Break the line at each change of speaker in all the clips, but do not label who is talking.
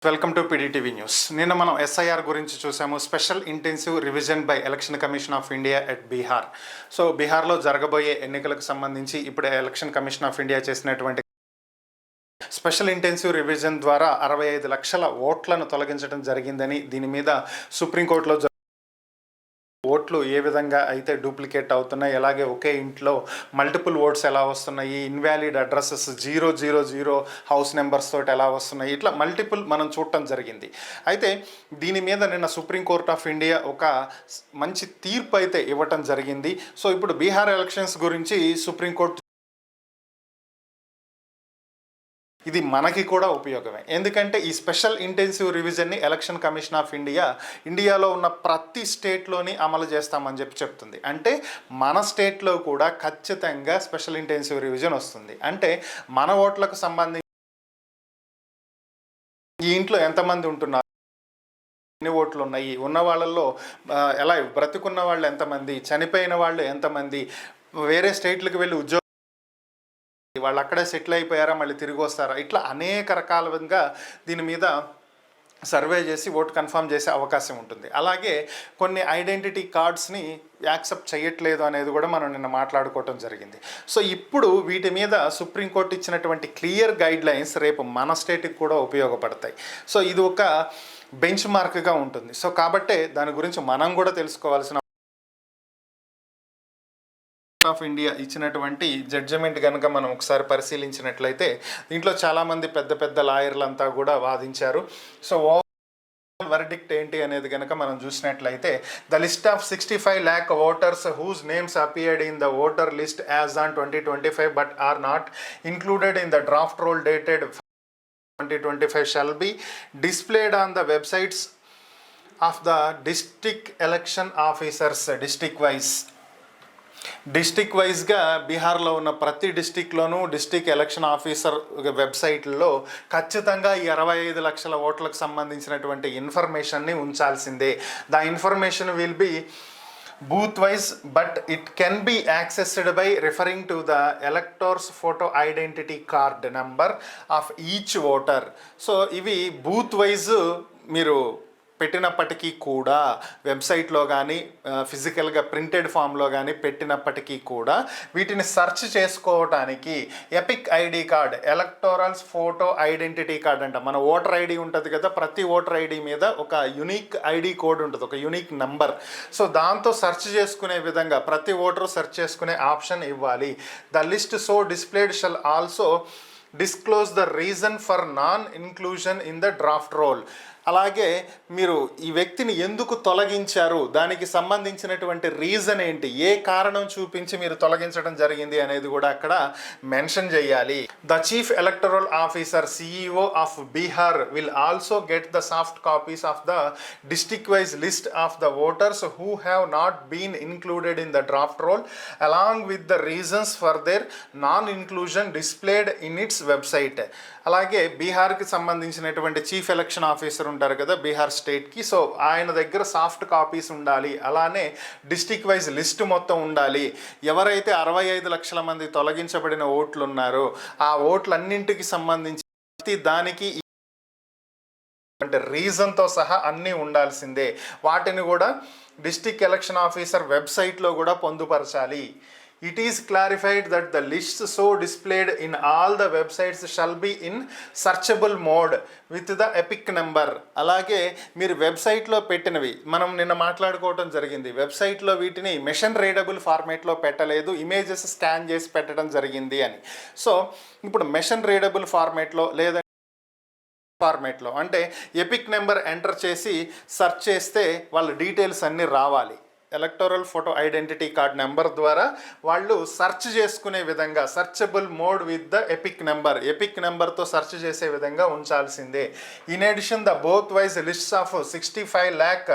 Welcome to PDTV news. నిన్న మనం SIR గురించి చూసాము. Special intensive revision by election commission of India at Bihar. So బీహార్లో జరగబోయే ఎన్నికలకు సంబంధించి ఇప్పుడు ఎలక్షన్ కమిషన్ ఆఫ్ ఇండియా చేసినటువంటి స్పెషల్ ఇంటెన్సివ్ రివిజన్ ద్వారా 65 లక్షల ఓట్లను తొలగించడం జరిగిందని, దీని మీద సుప్రీంకోర్టులో ఓట్లు ఏ విధంగా అయితే డూప్లికేట్ అవుతున్నాయి, అలాగే ఒకే ఇంట్లో మల్టిపుల్ ఓట్స్ ఎలా వస్తున్నాయి, ఇన్వాలిడ్ అడ్రసెస్ 000 హౌస్ నెంబర్స్ తోటి ఎలా వస్తున్నాయి, ఇట్లా మల్టిపుల్ మనం చూడటం జరిగింది. అయితే దీని మీద నిన్న సుప్రీంకోర్ట్ ఆఫ్ ఇండియా ఒక మంచి తీర్పు అయితే ఇవ్వటం జరిగింది. సో ఇప్పుడు బీహార్ ఎలక్షన్స్ గురించి సుప్రీంకోర్టు ఇది మనకి కూడా ఉపయోగమే. ఎందుకంటే ఈ స్పెషల్ ఇంటెన్సివ్ రివిజన్ని ఎలక్షన్ కమిషన్ ఆఫ్ ఇండియాలో ఉన్న ప్రతి స్టేట్లోని అమలు చేస్తామని చెప్తుంది. అంటే మన స్టేట్లో కూడా ఖచ్చితంగా స్పెషల్ ఇంటెన్సివ్ రివిజన్ వస్తుంది. అంటే మన ఓట్లకు సంబంధించి ఈ ఇంట్లో ఎంతమంది ఉంటున్నారు, ఎన్ని ఓట్లు ఉన్నాయి, ఉన్న వాళ్ళల్లో ఎలా బ్రతికున్న వాళ్ళు ఎంతమంది, చనిపోయిన వాళ్ళు ఎంతమంది, వేరే స్టేట్లకు వెళ్ళి ఉద్యోగం వాళ్ళు అక్కడే సెటిల్ అయిపోయారా, మళ్ళీ తిరిగి వస్తారా, ఇట్లా అనేక రకాలుగా దీని మీద సర్వే చేసి ఓటు కన్ఫర్మ్ చేసే అవకాశం ఉంటుంది. అలాగే కొన్ని ఐడెంటిటీ కార్డ్స్ని యాక్సెప్ట్ చేయట్లేదు అనేది కూడా మనం నిన్న మాట్లాడుకోవటం జరిగింది. సో ఇప్పుడు వీటి మీద సుప్రీంకోర్టు ఇచ్చినటువంటి క్లియర్ గైడ్ లైన్స్ రేపు మన స్టేట్కి కూడా ఉపయోగపడతాయి. సో ఇది ఒక బెంచ్ మార్క్గా ఉంటుంది. సో కాబట్టే దాని గురించి మనం కూడా తెలుసుకోవాల్సిన ఆఫ్ ఇండియా ఇచ్చినటువంటి జడ్జిమెంట్ కనుక మనం ఒకసారి పరిశీలించినట్లయితే దీంట్లో చాలామంది పెద్ద పెద్ద లాయర్లంతా కూడా వాదించారు. సో వర్డిక్ట్ ఏంటి అనేది కనుక మనం చూసినట్లయితే, the list of 65 lakh voters whose names appeared in the voter list as on 2025 but are not included in the draft roll dated 2025 shall be displayed on the websites of the district election officers district వైజ్గా బీహార్లో ఉన్న ప్రతి డిస్టిక్లోనూ district election officer వెబ్సైట్లో ఖచ్చితంగా ఈ 65 లక్షల ఓట్లకు సంబంధించినటువంటి ఇన్ఫర్మేషన్ని ఉంచాల్సిందే. The information will be booth wise but it can be accessed by referring to the electors photo identity card number of each voter. So ఇవి బూత్ వైజ్ మీరు పెట్టినప్పటికీ కూడా, వెబ్సైట్లో కానీ ఫిజికల్గా ప్రింటెడ్ ఫామ్లో కానీ పెట్టినప్పటికీ కూడా వీటిని సెర్చ్ చేసుకోవడానికి EPIC ID card, electorals photo identity card అంట. మన ఓటర్ ఐడి ఉంటుంది కదా, ప్రతి ఓటర్ ఐడి మీద ఒక యునిక్ ఐడి కోడ్ ఉంటుంది, ఒక యునిక్ నంబర్. సో దాంతో సెర్చ్ చేసుకునే విధంగా ప్రతి ఓటరు సెర్చ్ చేసుకునే ఆప్షన్ ఇవ్వాలి. The list so displayed shall also disclose the reason for non inclusion in the draft role. అలాగే మీరు ఈ వ్యక్తిని ఎందుకు తొలగించారు, దానికి సంబంధించినటువంటి రీజన్ ఏంటి, ఏ కారణం చూపించి మీరు తొలగించడం జరిగింది అనేది కూడా అక్కడ మెన్షన్ చేయాలి. The chief electoral officer CEO of Bihar will also get the soft copies of the district wise list of the voters who have not been included in the draft roll along with the reasons for their non inclusion displayed in its website. అలాగే బీహార్కి సంబంధించినటువంటి chief election officer ఉంటారు కదా బీహార్ స్టేట్కి, so ఆయన దగ్గర soft copies ఉండాలి. అలానే డిస్ట్రిక్ట్ వైజ్ లిస్ట్ మొత్తం ఉండాలి. ఎవరైతే 65 లక్షల మంది తొలగించబడిన ఓట్లు ఉన్నారో ఆ ఓట్లన్నింటికి సంబంధించి దానికి అంటే రీజన్తో సహా అన్నీ ఉండాల్సిందే. వాటిని కూడా డిస్ట్రిక్ట్ ఎలక్షన్ ఆఫీసర్ వెబ్సైట్లో కూడా పొందుపరచాలి. It is clarified that the lists so displayed in all the websites shall be in searchable mode with the epic number. అలాగే మీరు వెబ్సైట్లో పెట్టినవి మనం నిన్న మాట్లాడుకోవడం జరిగింది. వెబ్సైట్లో వీటిని మెషిన్ రీడబుల్ ఫార్మేట్లో పెట్టలేదు, ఇమేజెస్ స్కాన్ చేసి పెట్టడం జరిగింది అని. సో ఇప్పుడు మెషిన్ రీడబుల్ ఫార్మేట్లో లేదా ఫార్మేట్లో అంటే ఎపిక్ నెంబర్ ఎంటర్ చేసి సెర్చ్ చేస్తే వాళ్ళ డీటెయిల్స్ అన్నీ రావాలి. Electoral photo identity card number ద్వారా వాళ్ళు సెర్చ్ చేసుకునే విధంగా searchable mode with the EPIC నెంబర్తో సెర్చ్ చేసే విధంగా ఉంచాల్సిందే. In addition the booth wise lists of 65 lakh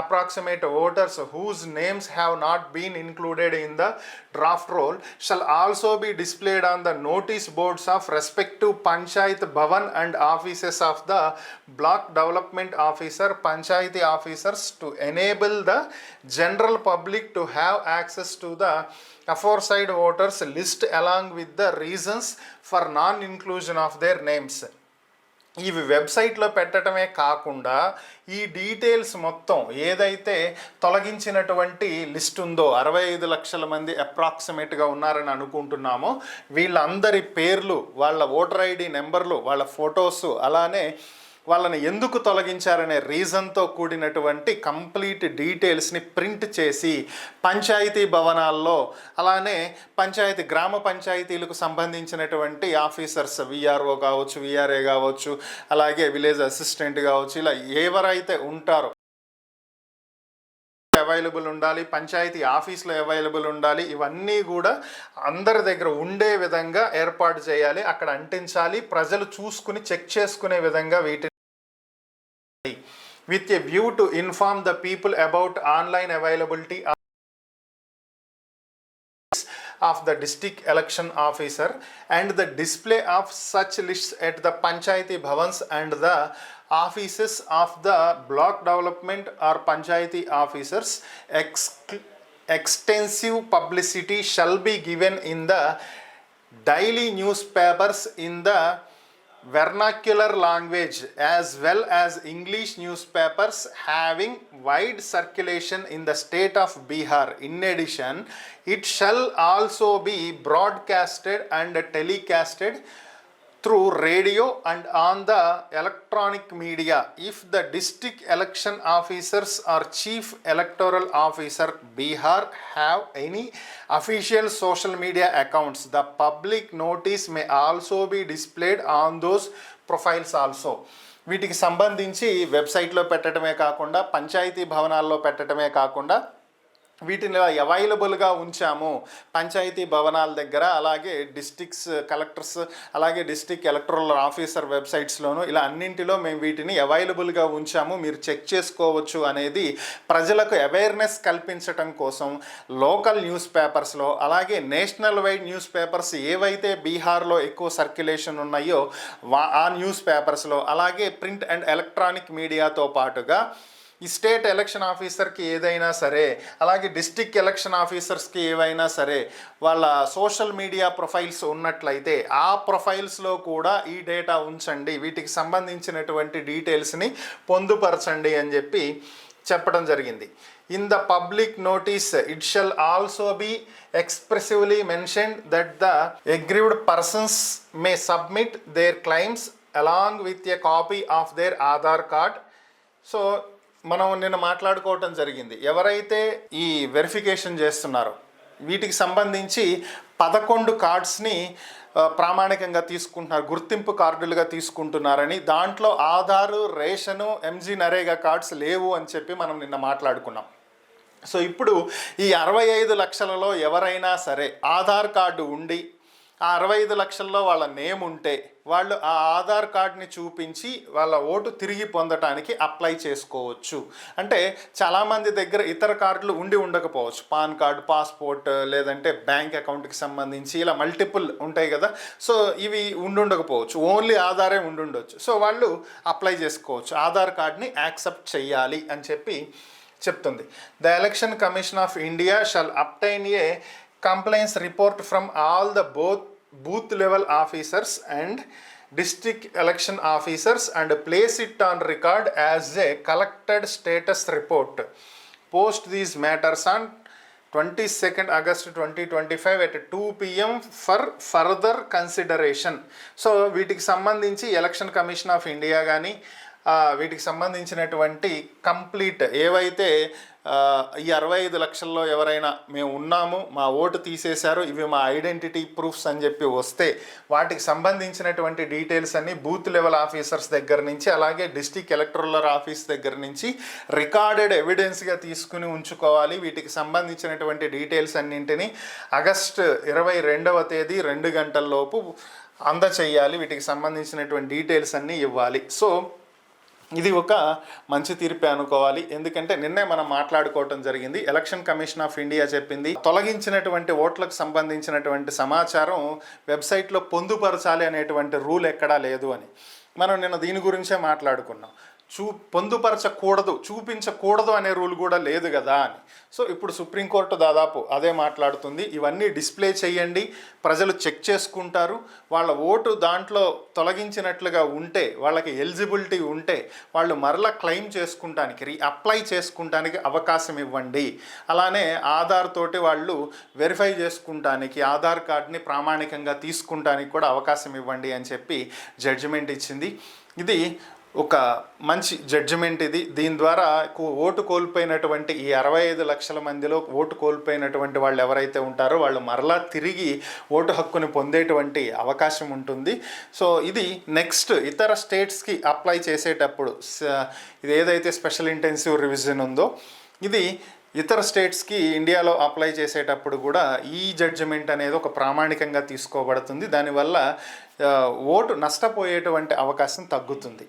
approximate voters whose names have not been included in the draft roll shall also be displayed on the notice boards of respective Panchayat Bhavan and offices of the block development officer, Panchayati officers to enable the general public to have access to the aforesaid voters list along with the reasons for non-inclusion of their names. ఇవి వెబ్సైట్లో పెట్టడమే కాకుండా ఈ details మొత్తం ఏదైతే తొలగించినటువంటి list ఉందో 65 లక్షల మంది అప్రాక్సిమేట్గా ఉన్నారని అనుకుంటున్నామో వీళ్ళందరి పేర్లు, వాళ్ళ ఓటర్ ఐడి నెంబర్లు, వాళ్ళ ఫొటోస్, అలానే వాళ్ళని ఎందుకు తొలగించారనే రీజన్తో కూడినటువంటి కంప్లీట్ డీటెయిల్స్ని ప్రింట్ చేసి పంచాయతీ భవనాల్లో, అలానే గ్రామ పంచాయతీలకు సంబంధించినటువంటి ఆఫీసర్స్, విఆర్ఓ కావచ్చు, విఆర్ఏ కావచ్చు, అలాగే విలేజ్ అసిస్టెంట్ కావచ్చు, ఇలా ఎవరైతే ఉంటారో అవైలబుల్ ఉండాలి, పంచాయతీ ఆఫీస్లో అవైలబుల్ ఉండాలి. ఇవన్నీ కూడా అందరి దగ్గర ఉండే విధంగా ఏర్పాటు చేయాలి, అక్కడ అంటించాలి, ప్రజలు చూసుకుని చెక్ చేసుకునే విధంగా వీటిని with a view to inform the people about online availability of the district election officer and the display of such lists at the panchayati bhavans and the offices of the block development or panchayati officers. Extensive publicity shall be given in the daily newspapers in the vernacular language as well as English newspapers having wide circulation in the state of Bihar. In addition, it shall also be broadcasted and telecasted through radio and on the electronic media. If the district election officers or chief electoral officer Bihar have any official social media accounts, the public notice may also be displayed on those profiles also. వీటికి సంబంధించి వెబ్సైట్లో పెట్టడమే కాకుండా పంచాయతీ భవనాల్లో పెట్టడమే కాకుండా వీటిని అవైలబుల్గా ఉంచాము పంచాయతీ భవనాల దగ్గర, అలాగే డిస్ట్రిక్ట్స్ కలెక్టర్స్, అలాగే డిస్ట్రిక్ట్ ఎలక్టరల్ ఆఫీసర్ వెబ్సైట్స్లోను, ఇలా అన్నింటిలో మేము వీటిని అవైలబుల్గా ఉంచాము, మీరు చెక్ చేసుకోవచ్చు అనేది ప్రజలకు అవేర్నెస్ కల్పించడం కోసం లోకల్ న్యూస్ పేపర్స్లో, అలాగే నేషనల్ వైడ్ న్యూస్ పేపర్స్ ఏవైతే బీహార్లో ఎక్కువ సర్క్యులేషన్ ఉన్నాయో ఆ న్యూస్ పేపర్స్లో, అలాగే ప్రింట్ అండ్ ఎలక్ట్రానిక్ మీడియాతో పాటుగా ఈ స్టేట్ ఎలక్షన్ ఆఫీసర్కి ఏదైనా సరే, అలాగే డిస్ట్రిక్ట్ ఎలక్షన్ ఆఫీసర్స్కి ఏవైనా సరే వాళ్ళ సోషల్ మీడియా ప్రొఫైల్స్ ఉన్నట్లయితే ఆ ప్రొఫైల్స్లో కూడా ఈ డేటా ఉంచండి, వీటికి సంబంధించినటువంటి డీటెయిల్స్ని పొందుపరచండి అని చెప్పి చెప్పడం జరిగింది. In the public notice it shall also be expressively mentioned that the aggrieved persons may submit their claims along with a copy of their Aadhaar card. So మనం నిన్న మాట్లాడుకోవటం జరిగింది, ఎవరైతే ఈ వెరిఫికేషన్ చేస్తున్నారో వీటికి సంబంధించి 11 కార్డ్స్ని ప్రామాణికంగా తీసుకుంటున్నారు, గుర్తింపు కార్డులుగా తీసుకుంటున్నారని, దాంట్లో Aadhaar, ration, MG NREGA cards లేవు అని చెప్పి మనం నిన్న మాట్లాడుకున్నాం. సో ఇప్పుడు ఈ 65 లక్షలలో ఎవరైనా సరే ఆధార్ కార్డు ఉండి ఆ 65 లక్షల్లో వాళ్ళ నేమ్ ఉంటే వాళ్ళు ఆ ఆధార్ కార్డ్ని చూపించి వాళ్ళ ఓటు తిరిగి పొందటానికి అప్లై చేసుకోవచ్చు. అంటే చాలామంది దగ్గర ఇతర కార్డులు ఉండి ఉండకపోవచ్చు, పాన్ కార్డు, పాస్పోర్ట్, లేదంటే బ్యాంక్ అకౌంట్కి సంబంధించి ఇలా మల్టిపుల్ ఉంటాయి కదా. సో ఇవి ఉండకపోవచ్చు, ఓన్లీ ఆధారే ఉండుండొచ్చు. సో వాళ్ళు అప్లై చేసుకోవచ్చు, ఆధార్ కార్డ్ని యాక్సెప్ట్ చేయాలి అని చెప్పి చెప్తుంది. The election commission of India shall obtain A complaints report from all the both booth level officers and district election officers and place it on record as a collected status report. Post these matters on 22nd August 2025 at 2 PM for further consideration. So వీటికి సంబంధించి election commission of India కానీ వీటికి సంబంధించినటువంటి complete ఏవైతే ఈ 65 లక్షల్లో ఎవరైనా మేము ఉన్నాము, మా ఓటు తీసేశారు, ఇవి మా ఐడెంటిటీ ప్రూఫ్స్ అని చెప్పి వస్తే వాటికి సంబంధించినటువంటి డీటెయిల్స్ అన్నీ బూత్ లెవెల్ ఆఫీసర్స్ దగ్గర నుంచి, అలాగే డిస్ట్రిక్ట్ ఎలక్టరల్ ఆఫీస్ దగ్గర నుంచి రికార్డెడ్ ఎవిడెన్స్గా తీసుకుని ఉంచుకోవాలి. వీటికి సంబంధించినటువంటి డీటెయిల్స్ అన్నింటినీ ఆగస్టు 22వ తేదీ 2 గంటల్లోపు అందచేయాలి. వీటికి సంబంధించినటువంటి డీటెయిల్స్ అన్నీ ఇవ్వాలి. సో ఇది ఒక మంచి తీర్పే అనుకోవాలి, ఎందుకంటే నిన్నే మనం మాట్లాడుకోవటం జరిగింది. ఎలక్షన్ కమిషన్ ఆఫ్ ఇండియా చెప్పింది తొలగించినటువంటి ఓట్లకు సంబంధించినటువంటి సమాచారం వెబ్సైట్లో పొందుపరచాలి అనేటువంటి రూల్ ఎక్కడా లేదు అని. మనం నిన్న దీని గురించే మాట్లాడుకున్నాం. పొందుపరచకూడదు, చూపించకూడదు అనే రూల్ కూడా లేదు కదా అని. సో ఇప్పుడు సుప్రీంకోర్టు దాదాపు అదే మాట్లాడుతుంది. ఇవన్నీ డిస్ప్లే చేయండి, ప్రజలు చెక్ చేసుకుంటారు, వాళ్ళ ఓటు దాంట్లో తొలగించినట్లుగా ఉంటే, వాళ్ళకి ఎలిజిబిలిటీ ఉంటే వాళ్ళు మరలా క్లెయిమ్ చేసుకుంటానికి, అప్లై చేసుకుంటానికి అవకాశం ఇవ్వండి. అలానే ఆధార్ తోటి వాళ్ళు వెరిఫై చేసుకుంటానికి, ఆధార్ కార్డ్ని ప్రామాణికంగా తీసుకుంటానికి కూడా అవకాశం ఇవ్వండి అని చెప్పి జడ్జిమెంట్ ఇచ్చింది. ఇది ఒక మంచి జడ్జిమెంట్ ఇది. దీని ద్వారా ఓటు కోల్పోయినటువంటి ఈ 65 లక్షల మందిలో ఓటు కోల్పోయినటువంటి వాళ్ళు ఎవరైతే ఉంటారో వాళ్ళు మరలా తిరిగి ఓటు హక్కుని పొందేటువంటి అవకాశం ఉంటుంది. సో ఇది నెక్స్ట్ ఇతర స్టేట్స్కి అప్లై చేసేటప్పుడు ఇది ఏదైతే స్పెషల్ ఇంటెన్సివ్ రివిజన్ ఉందో ఇది ఇతర స్టేట్స్కి ఇండియాలో అప్లై చేసేటప్పుడు కూడా ఈ జడ్జిమెంట్ అనేది ఒక ప్రామాణికంగా తీసుకోబడుతుంది. దానివల్ల ఓటు నష్టపోయేటువంటి అవకాశం తగ్గుతుంది.